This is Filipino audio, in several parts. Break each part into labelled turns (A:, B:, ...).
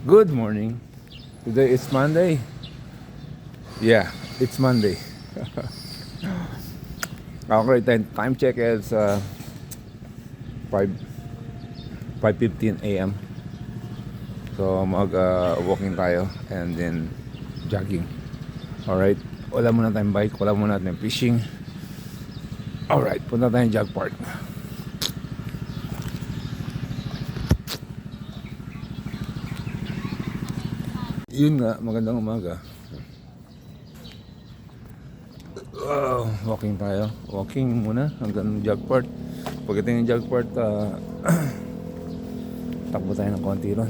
A: Good morning. Today is Monday. Yeah, it's Monday. Okay, time check is 5 5:15 a.m. So walking tayo and then jogging. Alright, wala muna tayong bike, wala muna tayong fishing. Alright, punta tayong jog park. Yun nga, magandang umaga. Walking tayo. Walking muna hanggang jog park. Pagdating ng jog park, takbo tayo ng konti ron.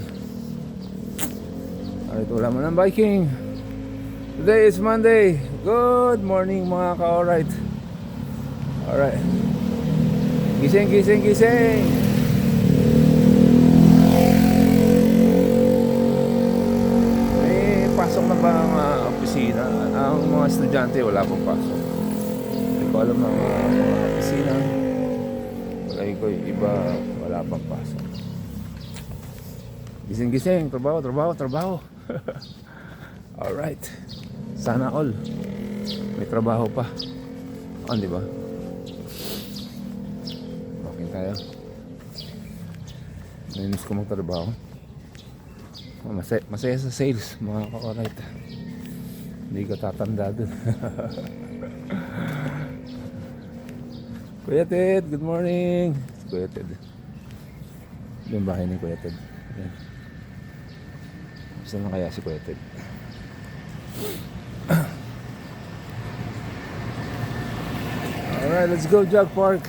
A: Alright, wala mo ng biking. Today is Monday. Good morning mga ka-alright. Alright. Gising, gising, gising. Pasok na ba ang opisina? Ang mga estudyante wala pang pasok. Hindi ko alam ang mga opisina. Palagi ko yung iba wala pang pasok. Gising-gising, trabaho. Alright. Sana all. May trabaho pa. Di ba? Walking tayo. Nainis ko magtrabaho. Masaya sa sales, mga ka-alright. Hindi ka tatanda dun. Kuya Ted, good morning. Kuya Ted. Yung bahay ni Kuya Ted. Ayan. Saan na kaya si Kuya Ted? Alright, let's go jog park.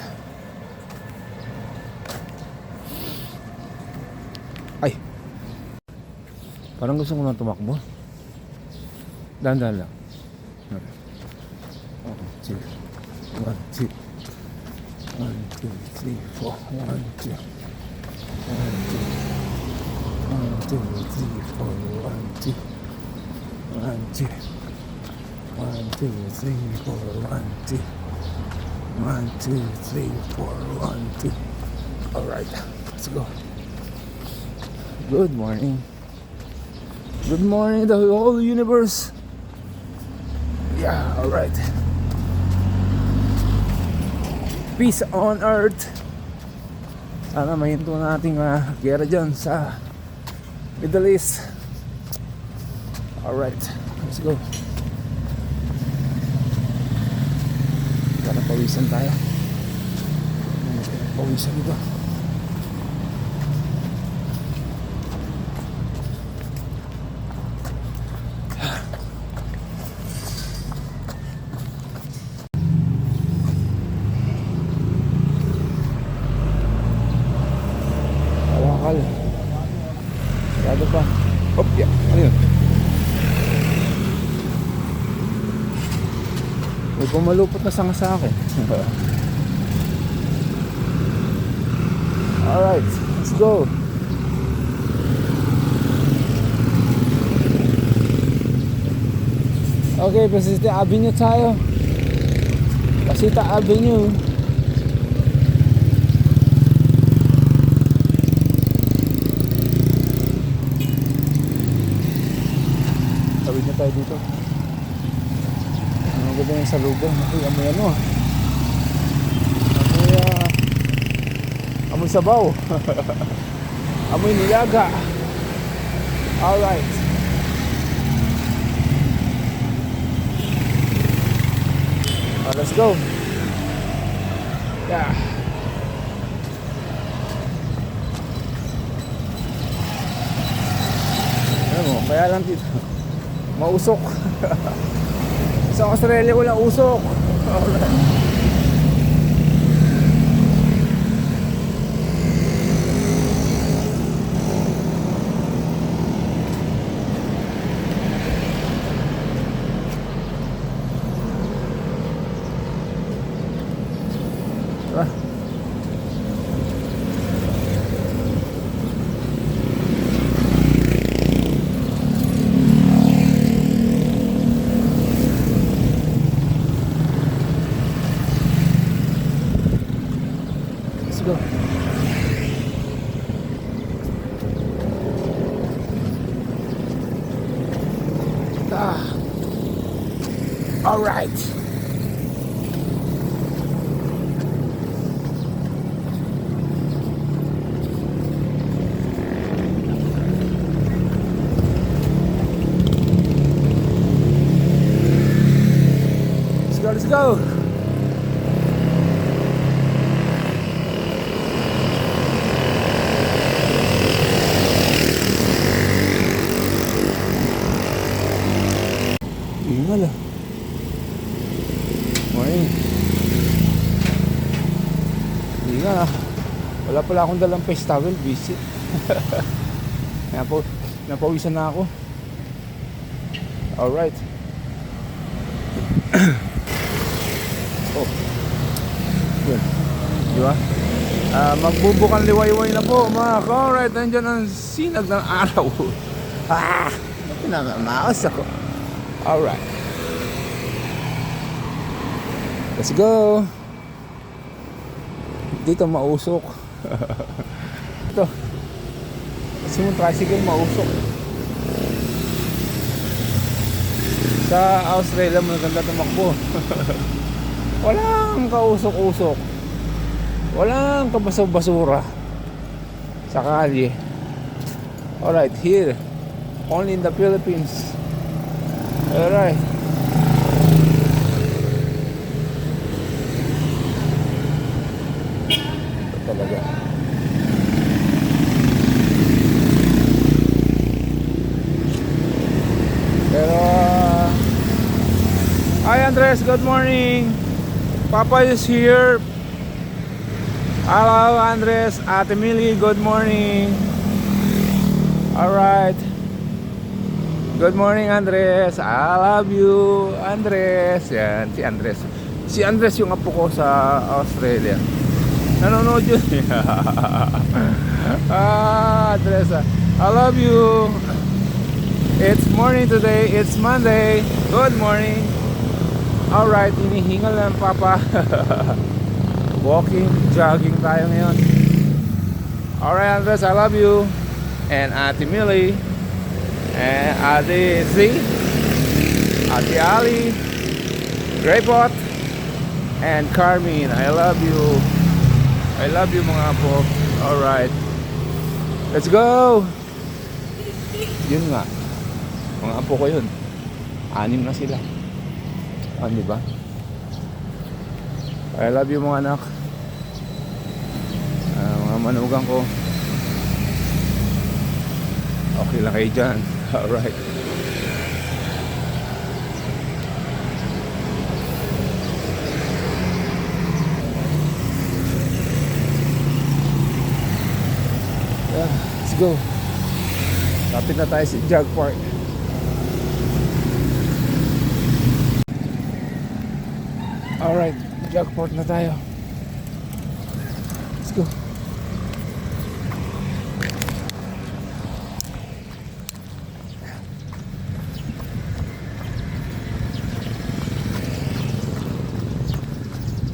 A: Ay, parang gusto ko na tumakbo. Dahan-dahan lang. 1, 2 1, 2 1, 2, 3, 4 1, 2 1, 2 1, 2, 3, 4 1, 2 1, 2 1, 2 1, 2, 3, 4 1, 2 1, 2, 3, 4 1, 2. Alright, let's go. Good morning. Good morning, the whole universe. Yeah, alright. Peace on earth. Sana mahinto nating gera dyan sa Middle East. Alright, let's go. Para pawisan tayo. Pawisan ito. Sarado pa. Hop, yeah. Ano yun? May pumalupot na sanga sa akin. Alright, let's go. Okay, Pasita Avenue tayo. Pasita Avenue. Tawid na tayo dito. Ang ganda yung salugan. Uy, amoy ano. Amoy sabaw. Amoy nilaga. Alright. Let's go. Yeah. Alam mo, kaya lang dito mausok. Sa Australia wala usok. Alright. All right. Let's go. Ingal ah. Morning. Ingal ah. Wala pala akong dalang face towel, busy. Napawisan na ako. Alright. Oh. Good. Di ba? Magbubukang liwayway na po mga ka-alright. Nandiyan ang sinag ng araw. Pinamamaos ako. Alright. Let's go. Dito mausok. Ito. Kasi yung tricycle mausok. Sa Australia maganda tumakbo. Walang kausok-usok. Walang kabasura sa kalye. Alright, here. Only in the Philippines. Alright. Ito talaga. Pero hi Andres, good morning. Papa is here. Hello Andres, Ate Millie, good morning. Alright. Good morning Andres. I love you Andres. Yan, si Andres. Si Andres yung apo ko sa Australia. Nanonood yun. Andres, I love you. It's morning today. It's Monday. Good morning. Alright, hinihingal na ng Papa. Walking, jogging tayo ngayon. Alright Andres, I love you. And Ate Millie. And Ate Z. Ate Ali. Graypot. And Carmen, I love you. I love you mga apo. Alright. Let's go. Yun nga. Mga apo ko yun. 6 na sila. Di ba? I love you mga anak. Mga manugang ko. Okay lang kayo dyan. Alright. Yeah, let's go. Lapit na tayo sa Jog Park. Alright, Jogport na tayo. Let's go.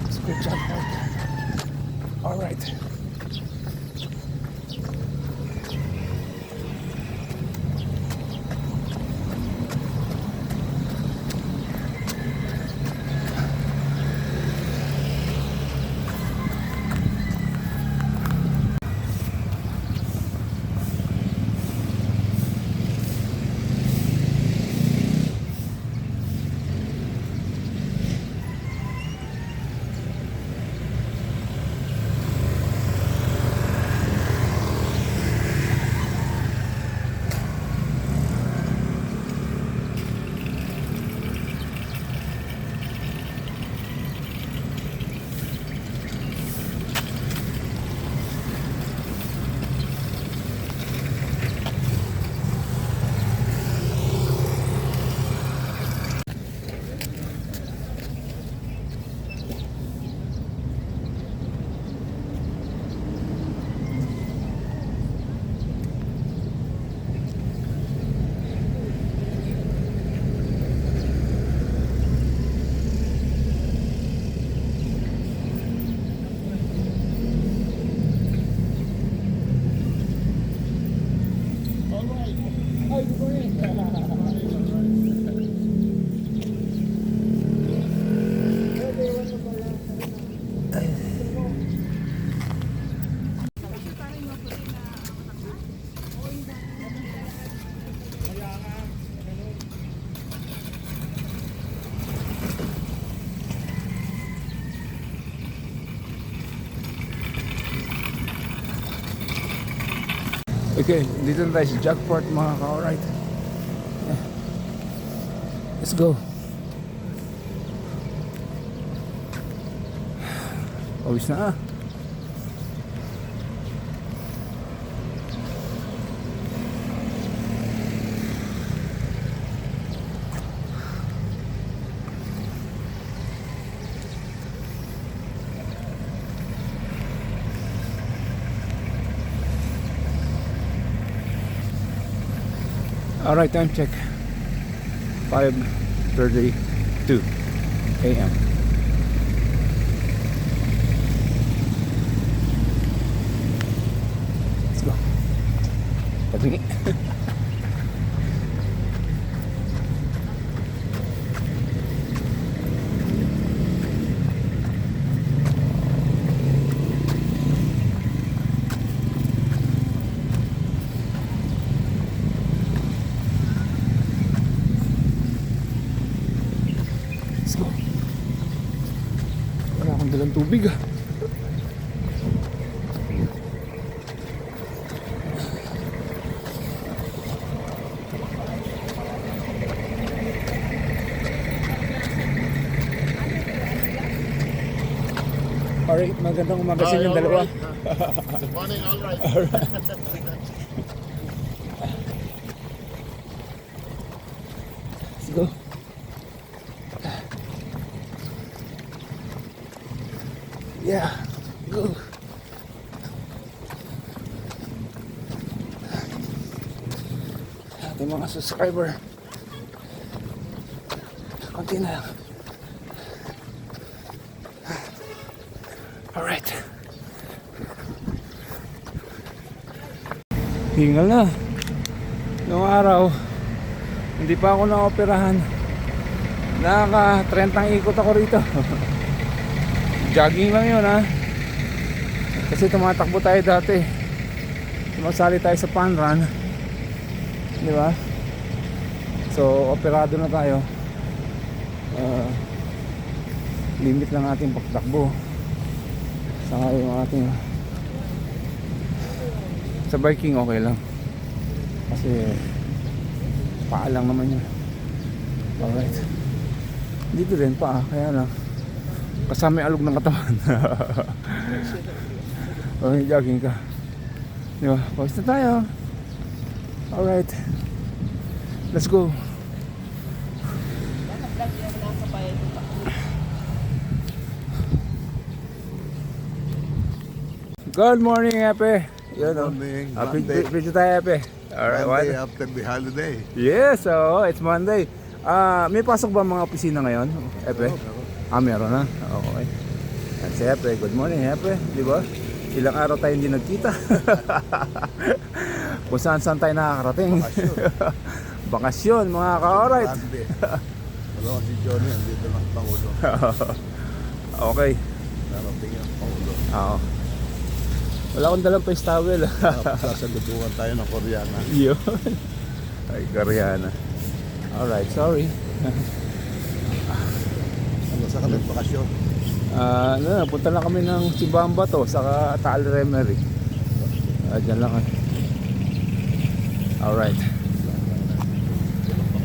A: Let's go Jogport. Alright. Okay, dito na tayo sa Jackport mga ka-alright. Yeah. Let's go. Pawis na ah. Alright, time check 5:32 a.m. Let's go. Patingi. Wala akong dalang tubig ah. Alright, magandang umaga sa inyong dalawa.
B: Good morning, all right.
A: Let's go. Yeah, go. Ating mga subscriber. Konti na lang. Alright. Hingal na. Noong araw, hindi pa ako na-operahan. Nakaka-30 ikot ako rito. Jogging lang yun ha. Kasi tumatakbo tayo dati. Sumasali tayo sa fun run. Di ba? So, operado na tayo. Limit lang ating pagtakbo. Saka yung ating sa biking okay lang. Kasi paa lang naman yun. Alright. Dito rin paa. Kaya lang kasama yung alog ng katawan. Okay, jogging ka. Di ba? Pause na tayo. Alright. Let's go. Good morning, Epe.
B: Good morning.
A: Video tayo, Epe. Alright,
B: Monday
A: what?
B: after the holiday.
A: Yes, so it's Monday. May pasok ba mga opisina ngayon, Epe? Meron na. Okay. Yan si Epe. Good morning, Epe. Di ba? Ilang araw tayo hindi nagkita. Kung saan tayo nakakarating. Bakasyon, mga ka-alright.
B: Wala si Johnny, dito ng Pangulo.
A: Okay.
B: Narating ang Pangulo.
A: Oo. Wala akong dalang face towel.
B: Sasalutukan tayo ng Koreana.
A: Yun. Ay, Koreana. Alright, sorry.
B: Ano sa kanilang bakasyon?
A: Punta lang kami ng Sibamba to, saka Taal Remery. Diyan lang kami. Alright.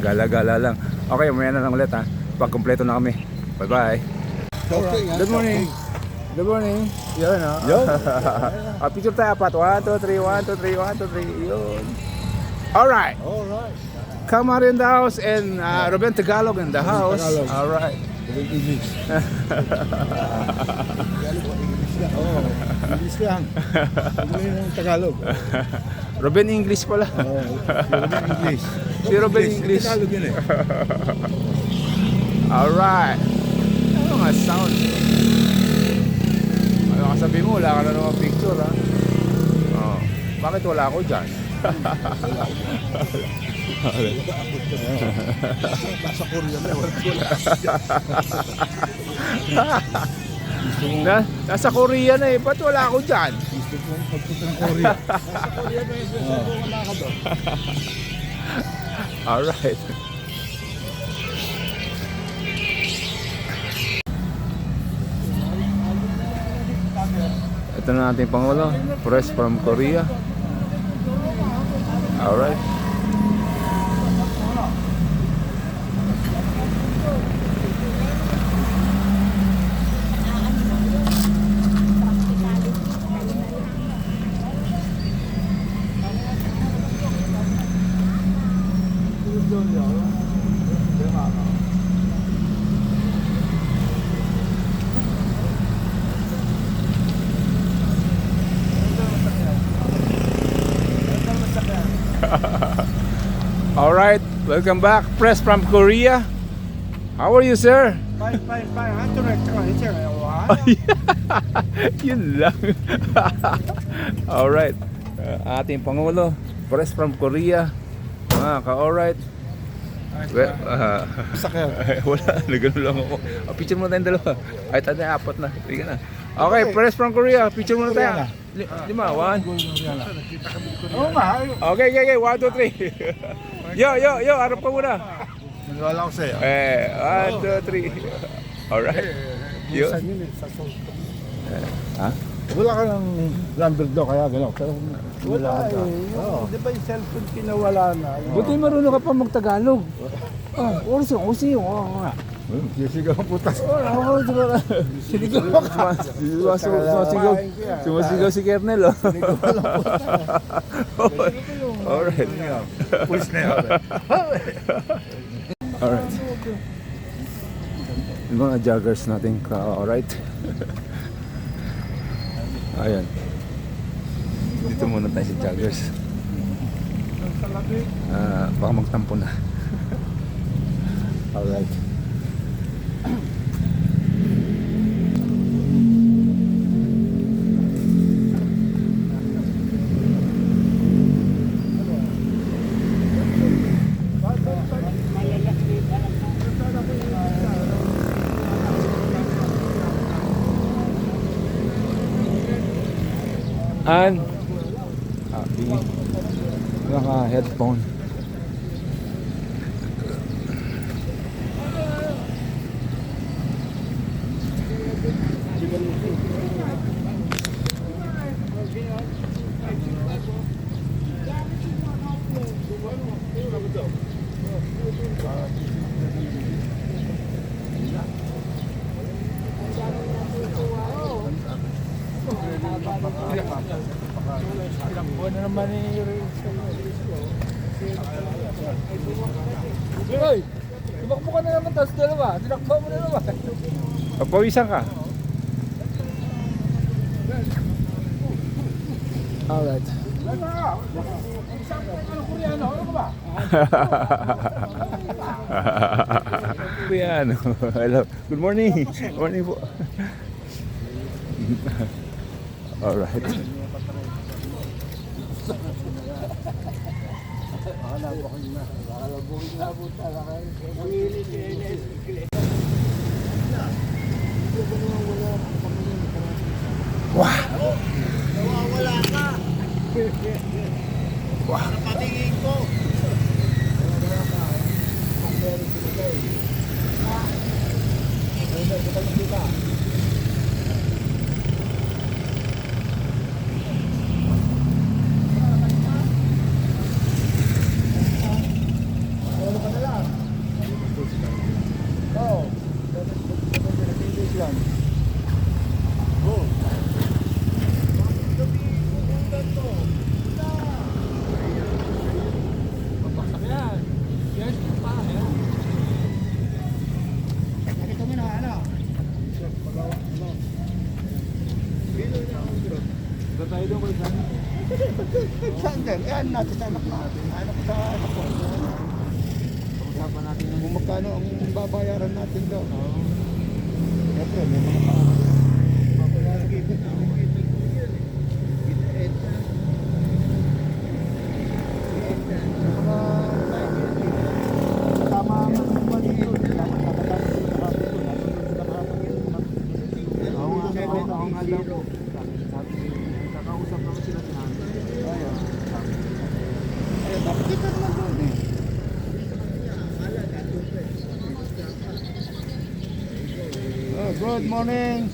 A: Gala-gala lang. Okay, umaya na lang ulit ha. Pag kumpleto na kami. Bye-bye. Good morning. Good morning. Yun ha. Yun. Picture tayo apat. 1, 2, 3, 1, 2, 3, 1, 2, 3. Yun. Alright.
B: Alright.
A: Kamari in the house and Ruben Tagalog in the house.
B: Tagalog.
A: Alright.
B: English. English lang. Hindi ng Tagalog.
A: Ruben English pala.
B: Ruben English.
A: Si Ruben English.
B: Tagalog yun eh.
A: Alright. Ano nga sound? Ano ka sabi mo? Wala ka na naman picture ha? Oh. Bakit wala ako dyan?
B: Nasa Korea na.
A: Nasa Korea na eh. Ba't wala ako dyan?
B: Gusto ko pagpunta ng Korea. Nasa Korea na yun. Wala ka doon.
A: Alright. Ito na ating Pangulo. Press from Korea. All right. All right, welcome back. Press from Korea. How are you, sir?
B: Fine.
A: Yun lang. All right. Ating Pangulo, Press from Korea. Ka-alright. Well, wala, nagano lang ako. Picture muna tayong dalawa. Ay, tayo apat na. Sige na. Okay, Press from Korea. Picture muna tayo. Lima, one.
B: Oo nga.
A: Okay. 1, 2, 3. Yo, harap ka muna.
B: Nagwala ko sa'yo.
A: 1, 2, 3. Alright. Yo. Ha?
B: Wala ka ng number daw kaya gano'n. Pero wala eh. Di ba yung cellphone pinawala na?
C: Buti marunong ka pa magtagalog. Orsi yung nga.
B: Sisigaw ang putas.
A: Sumasigaw si Kernel, oh. Alright.
B: Pulis na yun.
A: Alright. Yung mga joggers natin alright. Ayan. Dito muna tayo sa joggers. Baka magtampo na. Alright. And naka-headphone.
C: Ilang buwan na naman Hoy! Tumakbo ka na naman tapos dalawa. Tinakbo mo na naman.
A: Papawisan ka.
C: Alright.
A: Piano. Hello. Good morning. Morning po. Alright. Wah!
B: Nawawala ka.
A: Wah!
B: Patingin ko. Saan din? Yan natin sa anak natin. Anak sa anak ko. Pag-usapan natin kung magkano ang babayaran natin doon. Siyempre, may mga babayaran kita. Tama ang maliit. Oo nga daw. Kakausap naman sila sinabi. Ayun. Dapat kita naman doon eh. Good morning.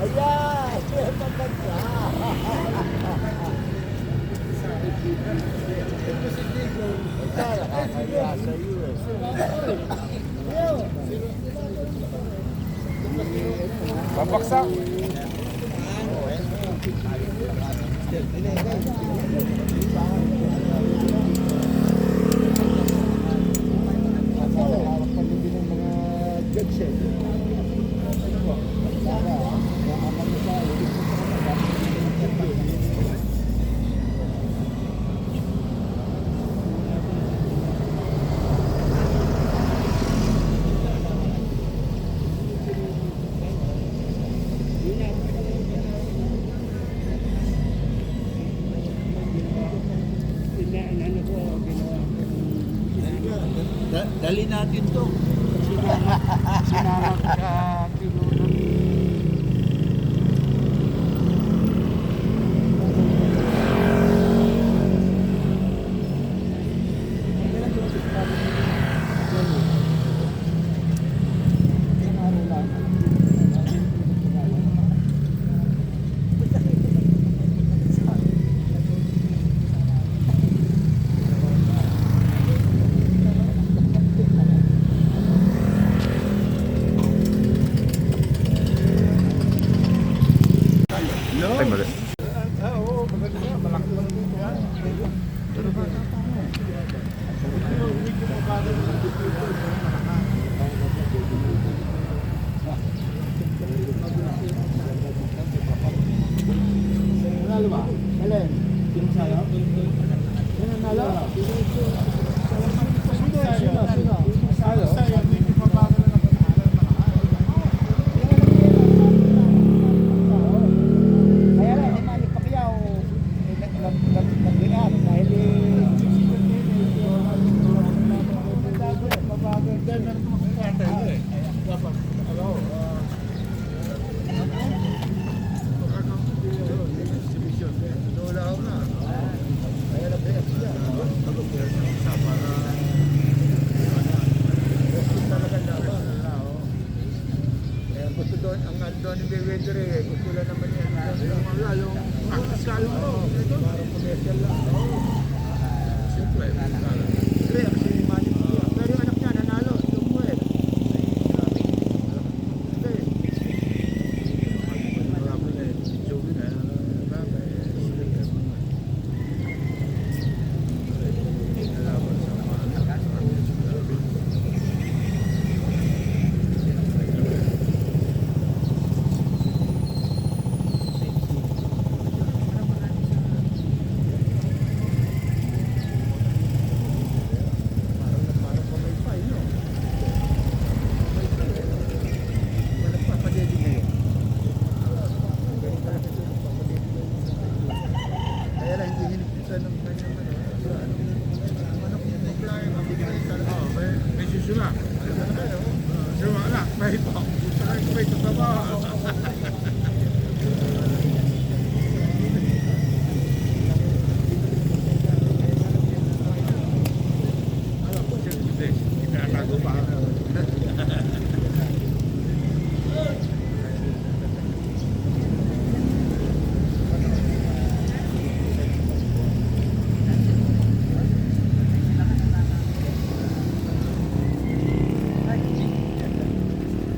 B: Ayan! Siya maganda! Nakakaya sa iyo eh.
A: Babaksak.
B: Hawak pa din ng mga judge eh. Sana, maaman mo sa Dali natin to. Sinarap ka tinulong.
A: Ay, mali.
B: Oo, maganda nga. Malaki lang dito yan. Nanalo ba? Alin? Sino sa'yo? Sino nanalo? Sino? Sa'yo? Hindi mabagal na kaya lang, hindi mali kapiyaw. Nagbigat dahil mabagal din ang makakata eh. Dapat, wala ako na. Kaya lang bigat siya. Talaga dapat. Gusto doon, ang doon ni Mayweather eh, gusto lang naman yan. Yung practice ka yung parang commercial lang. Simple. Siyempre, kasi yung money ko. Pero yung anak niya, nanalo, yung Muel. Kaya lang hindi hinipisa ng kanyang manok niya. Naglayo, mabigyan niya talaga. May susula. Suma na, may ito. May tataba. Alam ko siya hindi. Ikatago pa.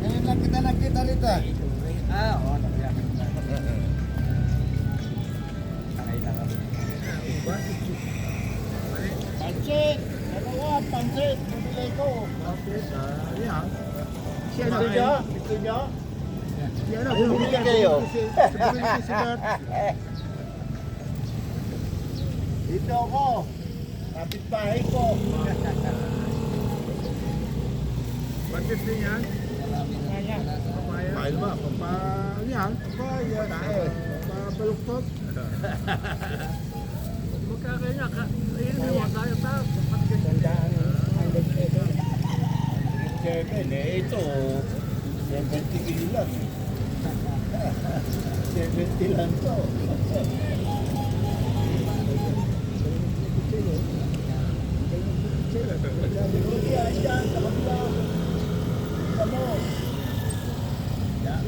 B: Ngayon lang kita nakita rito.
C: Oo.
B: Pansit! Dalawa, pansit! Bumili ko. Pansit, yan. Siya na niya? Gusto niya? Siya na, bumili kayo. Bumili ko si Bert. Dito ako. Kapit-bahay ko. Pansit din yan? Papaya ba? Yan? Papaya. Pampaluktot. Magkakaya ka. Ayun, may tayo pa. Seven eh. Ito, 70 kilo lang. 70 lang to. Yan,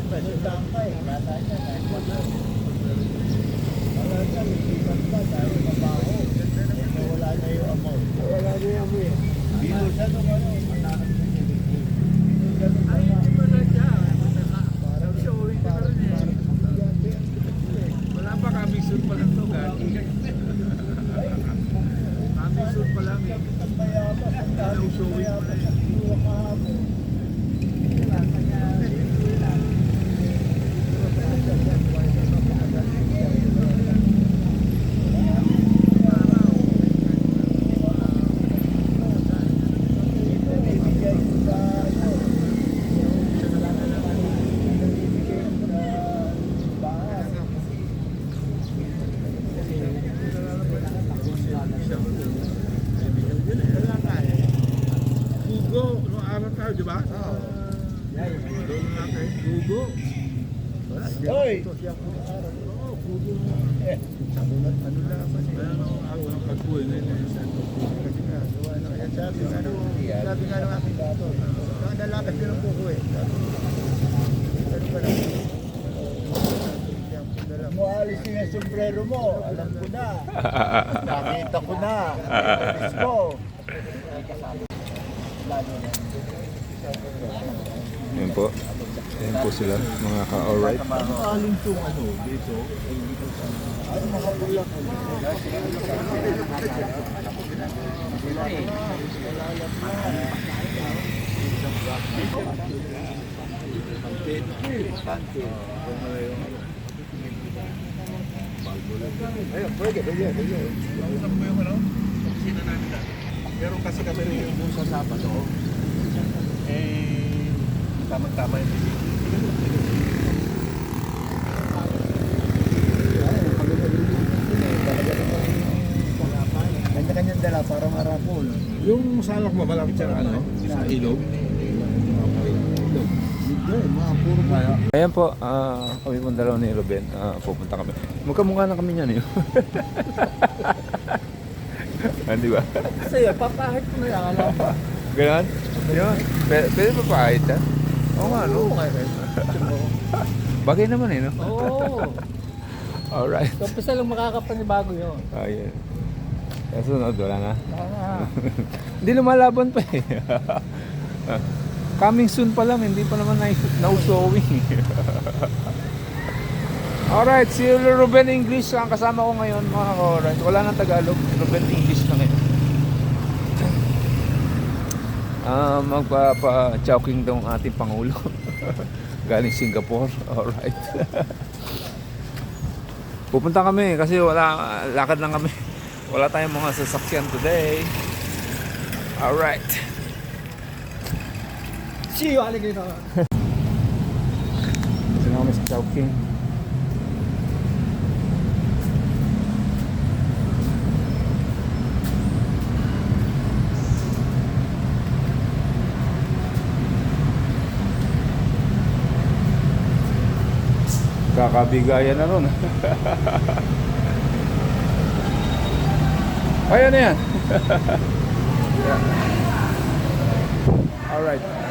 A: Wala pa kami shoot pa lang to, gagi. Kami shoot pa lang eh. Ano showing pa lang eh. Gugo, noong araw tayo, di ba? Oo. Doon natin, Gugo.
B: Hoy!
A: Oo, Gugo.
B: Ano na naman eh.
A: Ano ako ng pagkuhin ngayon sa
B: Kasi nga, sabi nga ng aking dato. Nalakas din ang kuko eh. Ano ba lang? Mo alis yung sombrero mo, alam ko na. Nakita ko na. Alis ko.
A: Yan po. Yan po sila, mga ka-alright.
B: Alin itong ano dito? Ay, mga bulak. Ayun, pwede.
A: Nausap ko yung ano, opisina namin dati. Pero kasi kami rin yung busa sa Sabado. Tamang-tama yung
B: Kanya-kanyang dala para marapol.
A: yung salak mo, malapit sa ano, sa ilog.
B: Mga puro kaya.
A: Ayan po, kami pong dalawa ni Ruben, pupunta kami. Magkamukha na kami niyan eh. Di ba?
C: Sa'yo, papahit ko na yan, alam ba?
A: Ganon? Yun. Pwede pa paahit ha? Oo nga, no? Bagay naman eh, no?
C: Oo.
A: Alright.
C: Kampisa lang makakapanibago yun.
A: Ayan. Kaya sunod, wala na.
C: Ah,
A: Hindi lumalaban pa eh. Coming soon pa lang, hindi pa naman na-showing. Alright, si Ruben English ang kasama ko ngayon mga ka-alright. Wala nang Tagalog, Ruben English na ngayon. Magpapa-chowking daw ang ating Pangulo. Galing Singapore. Alright. Pupunta kami kasi lakad lang kami. Wala tayong mga sasakyan today. Alright.
C: see you, alligator.
A: Kasi na kami sa Chowking. Kakabigayan na ron. Ay, ano yan? Yeah. Alright.